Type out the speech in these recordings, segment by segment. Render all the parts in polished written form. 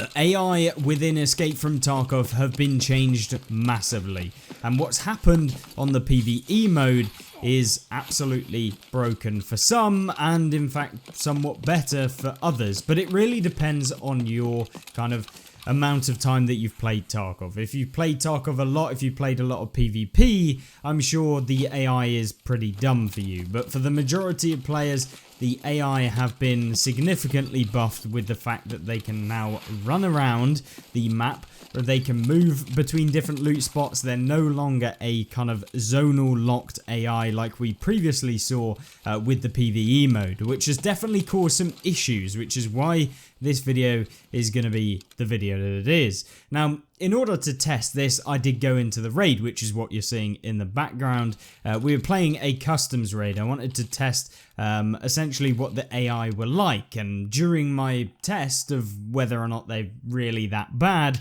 The AI within Escape from Tarkov have been changed massively, and what's happened on the PvE mode is absolutely broken for some, and in fact somewhat better for others, but it really depends on your kind of amount of time that you've played Tarkov. If you've played Tarkov a lot, if you've played a lot of PvP, I'm sure the AI is pretty dumb for you, but for the majority of players, the AI have been significantly buffed with the fact that they can now run around the map, or they can move between different loot spots. They're no longer a kind of zonal locked AI like we previously saw with the PvE mode, which has definitely caused some issues, which is why this video is going to be the video that it is. Now, in order to test this, I did go into the raid, which is what you're seeing in the background. We were playing a customs raid. I wanted to test essentially what the AI were like, and during my test of whether or not they're really that bad,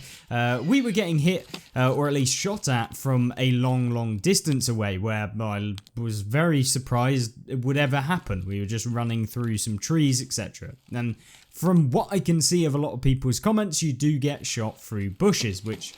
we were getting hit or at least shot at from a long distance away, where I was very surprised it would ever happen. We were just running through some trees, etc. And from what I can see of a lot of people's comments, you do get shot through bushes, which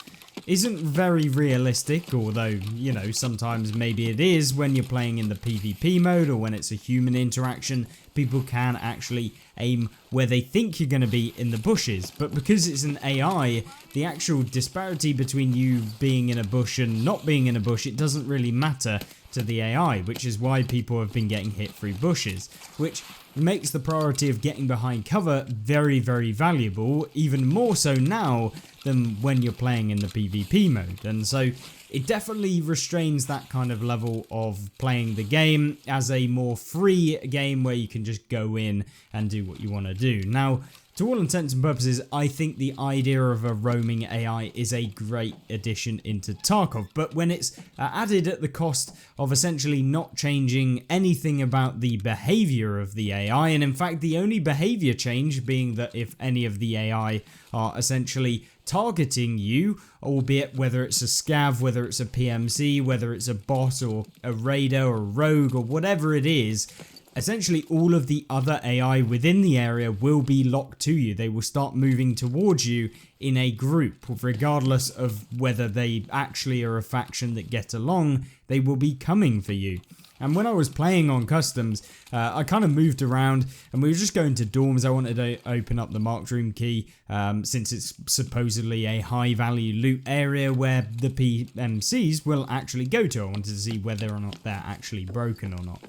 isn't very realistic, although, you know, sometimes maybe it is when you're playing in the PvP mode or when it's a human interaction. People can actually aim where they think you're going to be in the bushes, but because it's an AI, the actual disparity between you being in a bush and not being in a bush, it doesn't really matter to the AI, which is why people have been getting hit through bushes, which makes the priority of getting behind cover very valuable, even more so now than when you're playing in the PvP mode. And so it definitely restrains that kind of level of playing the game as a more free game where you can just go in and do what you want to do. Now, to all intents and purposes, I think the idea of a roaming AI is a great addition into Tarkov, but when it's added at the cost of essentially not changing anything about the behavior of the AI, and in fact the only behavior change being that if any of the AI are essentially targeting you, albeit whether it's a scav, whether it's a PMC, whether it's a bot or a raider or a rogue or whatever it is, essentially all of the other AI within the area will be locked to you. They will start moving towards you in a group, regardless of whether they actually are a faction that get along, they will be coming for you. And when I was playing on customs, I kind of moved around and we were just going to dorms. I wanted to open up the marked room key since it's supposedly a high value loot area where the PMCs will actually go to. I wanted to see whether or not they're actually broken or not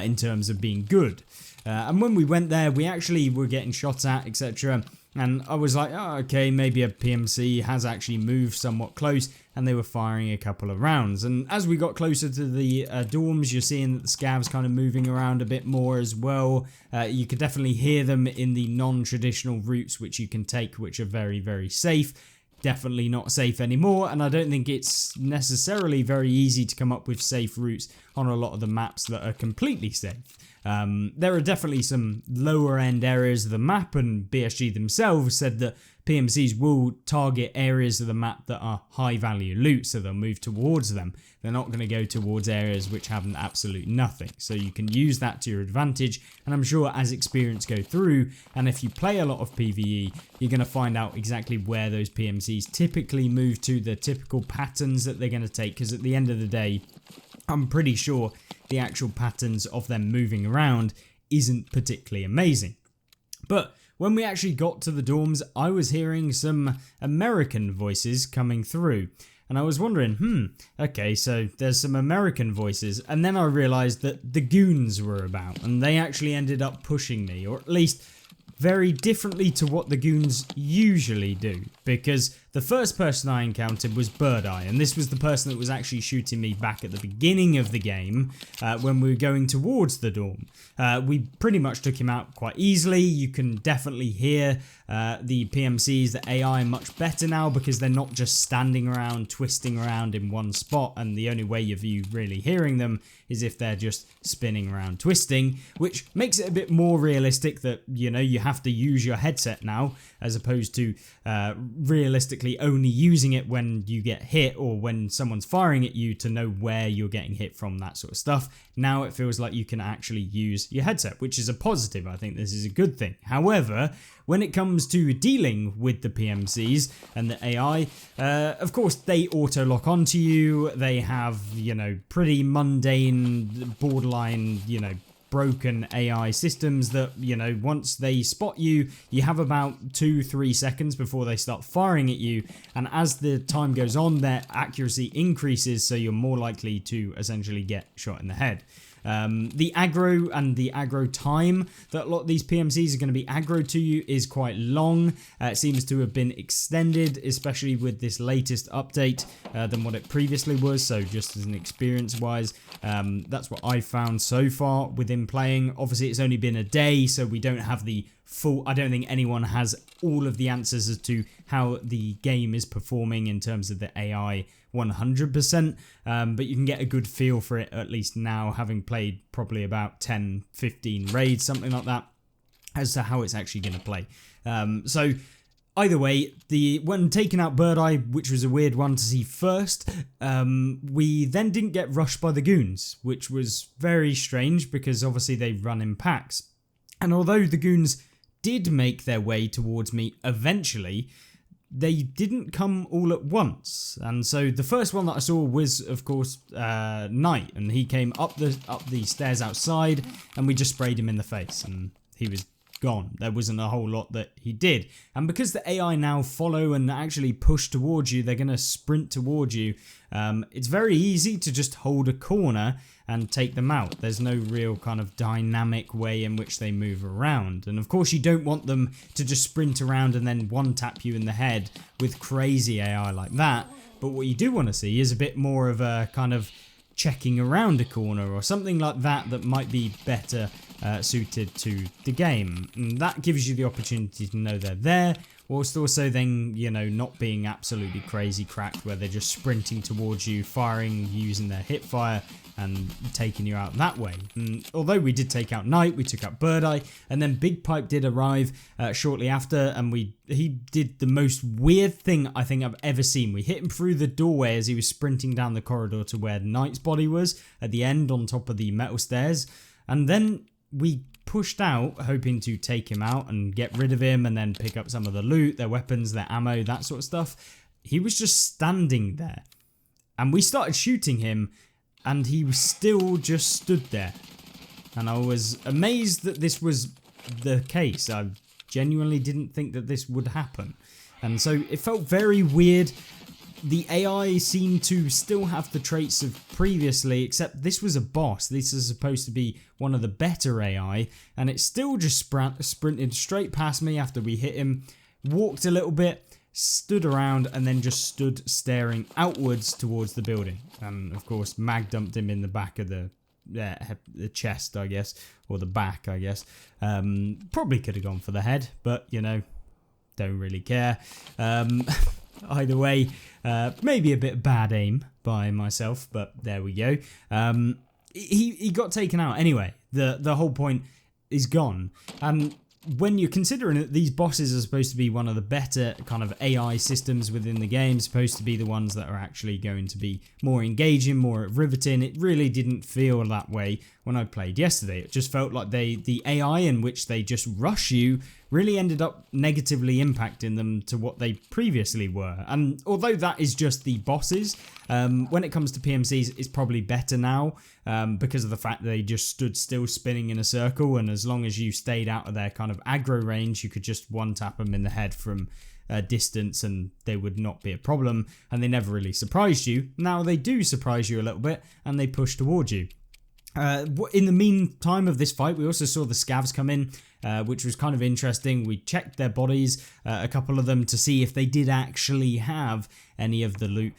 in terms of being good. And when we went there, we actually were getting shot at, etc. And I was like, oh, okay, maybe a PMC has actually moved somewhat close, and they were firing a couple of rounds. And as we got closer to the dorms, you're seeing that the scavs kind of moving around a bit more as well. You could definitely hear them in the non-traditional routes which you can take, which are very safe. Definitely not safe anymore, and I don't think it's necessarily very easy to come up with safe routes on a lot of the maps that are completely safe. There are definitely some lower end areas of the map, and BSG themselves said that PMCs will target areas of the map that are high value loot, so they'll move towards them. They're not going to go towards areas which have an absolute nothing, so you can use that to your advantage. And I'm sure as experience go through, and if you play a lot of PvE, you're going to find out exactly where those PMCs typically move to, the typical patterns that they're going to take, because at the end of the day, I'm pretty sure the actual patterns of them moving around isn't particularly amazing. But when we actually got to the dorms, I was hearing some American voices coming through. And I was wondering, okay, so there's some American voices. And then I realized that the goons were about, and they actually ended up pushing me, or at least very differently to what the goons usually do, because the first person I encountered was Bird Eye, and this was the person that was actually shooting me back at the beginning of the game when we were going towards the dorm. We pretty much took him out quite easily. You can definitely hear the PMCs, the AI, much better now because they're not just standing around, twisting around in one spot, and the only way of you really hearing them is if they're just spinning around, twisting, which makes it a bit more realistic that, you know, you have to use your headset now, as opposed to realistically only using it when you get hit or when someone's firing at you to know where you're getting hit from, that sort of stuff. Now it feels like you can actually use your headset, which is a positive. I think this is a good thing. However, when it comes to dealing with the PMCs and the AI, of course they auto lock onto you. They have, pretty mundane, borderline, broken AI systems that, once they spot you, you have about 2-3 seconds before they start firing at you. And as the time goes on, their accuracy increases, so you're more likely to essentially get shot in the head. The aggro and the aggro time that a lot of these PMCs are going to be aggro to you is quite long. It seems to have been extended, especially with this latest update, than what it previously was. So just as an experience wise, that's what I found so far within playing. Obviously it's only been a day, so we don't have the full, I don't think anyone has all of the answers as to how the game is performing in terms of the AI 100%, but you can get a good feel for it at least now, having played probably about 10-15 raids, something like that, as to how it's actually going to play. So either way, when taking out Bird Eye, which was a weird one to see first, we then didn't get rushed by the goons, which was very strange because obviously they run in packs. And although the goons did make their way towards me eventually, they didn't come all at once. And so the first one that I saw was, of course, Knight, and he came up the stairs outside, and we just sprayed him in the face, and he was gone. There wasn't a whole lot that he did. And because the AI now follow and actually push towards you, they're going to sprint towards you. It's very easy to just hold a corner and take them out. There's no real kind of dynamic way in which they move around. And of course you don't want them to just sprint around and then one tap you in the head with crazy AI like that. But what you do want to see is a bit more of a kind of checking around a corner or something like that that might be better suited to the game. And that gives you the opportunity to know they're there, whilst also then, not being absolutely crazy cracked where they're just sprinting towards you, firing using their hip fire and taking you out that way. And although we did take out Knight, we took out Bird Eye, and then Big Pipe did arrive shortly after, and he did the most weird thing I think I've ever seen. We hit him through the doorway as he was sprinting down the corridor to where Knight's body was at the end on top of the metal stairs, and then we pushed out hoping to take him out and get rid of him and then pick up some of the loot, their weapons, their ammo, that sort of stuff. He was just standing there, and we started shooting him, and he was still just stood there. And I was amazed that this was the case. I genuinely didn't think that this would happen. And so it felt very weird. The AI seemed to still have the traits of previously, except this was a boss. This is supposed to be one of the better AI, and it still just sprinted straight past me after we hit him, walked a little bit, stood around, and then just stood staring outwards towards the building. And of course mag dumped him in the back of the chest, I guess, or the back, I guess. Probably could have gone for the head, but don't really care. Either way, maybe a bit bad aim by myself, but there we go. He got taken out anyway. The whole point is gone. And when you're considering that these bosses are supposed to be one of the better kind of AI systems within the game, supposed to be the ones that are actually going to be more engaging, more riveting, it really didn't feel that way when I played yesterday. It just felt like the AI in which they just rush you really ended up negatively impacting them to what they previously were. And although that is just the bosses, when it comes to PMCs, it's probably better now because of the fact that they just stood still spinning in a circle, and as long as you stayed out of their kind of aggro range, you could just one tap them in the head from a distance and they would not be a problem, and they never really surprised you. Now they do surprise you a little bit and they push towards you. In the meantime of this fight, we also saw the scavs come in, which was kind of interesting. We checked their bodies, a couple of them, to see if they did actually have any of the loot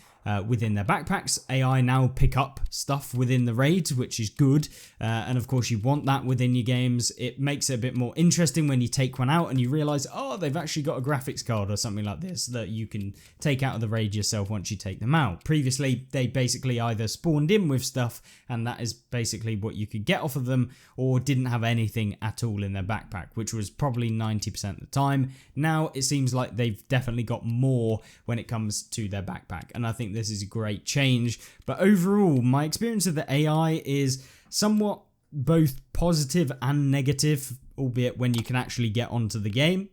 within their backpacks. AI now pick up stuff within the raids, which is good. And of course, you want that within your games. It makes it a bit more interesting when you take one out and you realize, oh, they've actually got a graphics card or something like this that you can take out of the raid yourself once you take them out. Previously, they basically either spawned in with stuff, and that is basically what you could get off of them, or didn't have anything at all in their backpack, which was probably 90% of the time. Now it seems like they've definitely got more when it comes to their backpack, and I think this is a great change. But overall, my experience of the AI is somewhat both positive and negative, albeit when you can actually get onto the game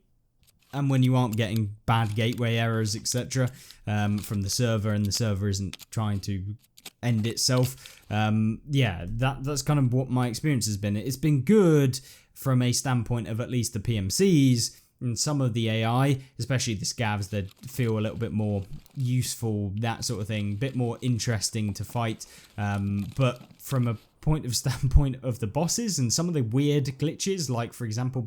and when you aren't getting bad gateway errors, etc. From the server, and the server isn't trying to end itself. Yeah, that's kind of what my experience has been. It's been good from a standpoint of at least the PMCs and some of the AI, especially the scavs that feel a little bit more useful, that sort of thing, a bit more interesting to fight. But from a standpoint of the bosses and some of the weird glitches, like for example,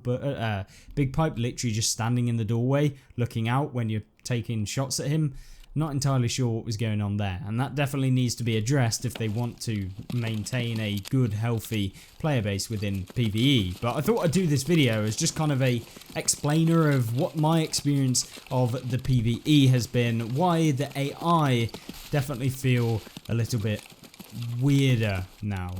Big Pipe literally just standing in the doorway looking out when you're taking shots at him. Not entirely sure what was going on there, and that definitely needs to be addressed if they want to maintain a good, healthy player base within PvE. But I thought I'd do this video as just kind of a explainer of what my experience of the PvE has been, why the AI definitely feel a little bit weirder now.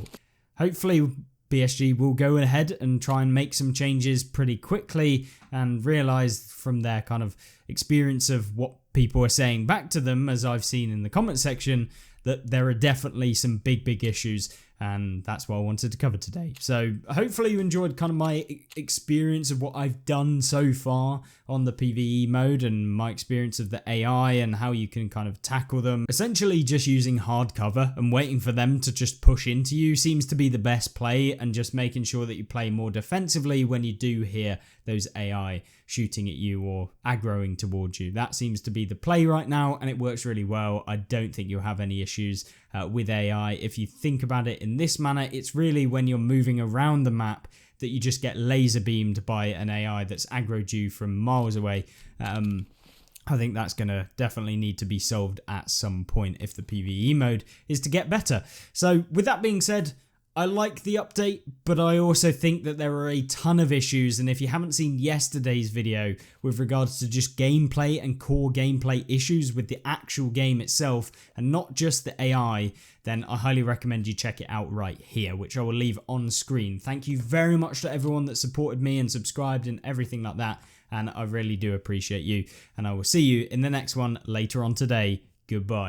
Hopefully BSG will go ahead and try and make some changes pretty quickly and realize from their kind of experience of what people are saying back to them, as I've seen in the comment section, that there are definitely some big issues, and that's what I wanted to cover today. So hopefully you enjoyed kind of my experience of what I've done so far on the PvE mode and my experience of the AI and how you can kind of tackle them. Essentially just using hard cover and waiting for them to just push into you seems to be the best play, and just making sure that you play more defensively when you do hear those AI shooting at you or aggroing towards you. That seems to be the play right now, and it works really well. I don't think you'll have any issues with AI. If you think about it in this manner, it's really when you're moving around the map that you just get laser beamed by an AI that's aggroed you from miles away. I think that's going to definitely need to be solved at some point if the PvE mode is to get better. So with that being said, I like the update, but I also think that there are a ton of issues, and if you haven't seen yesterday's video with regards to just gameplay and core gameplay issues with the actual game itself and not just the AI, then I highly recommend you check it out right here, which I will leave on screen. Thank you very much to everyone that supported me and subscribed and everything like that, and I really do appreciate you, and I will see you in the next one later on today. Goodbye.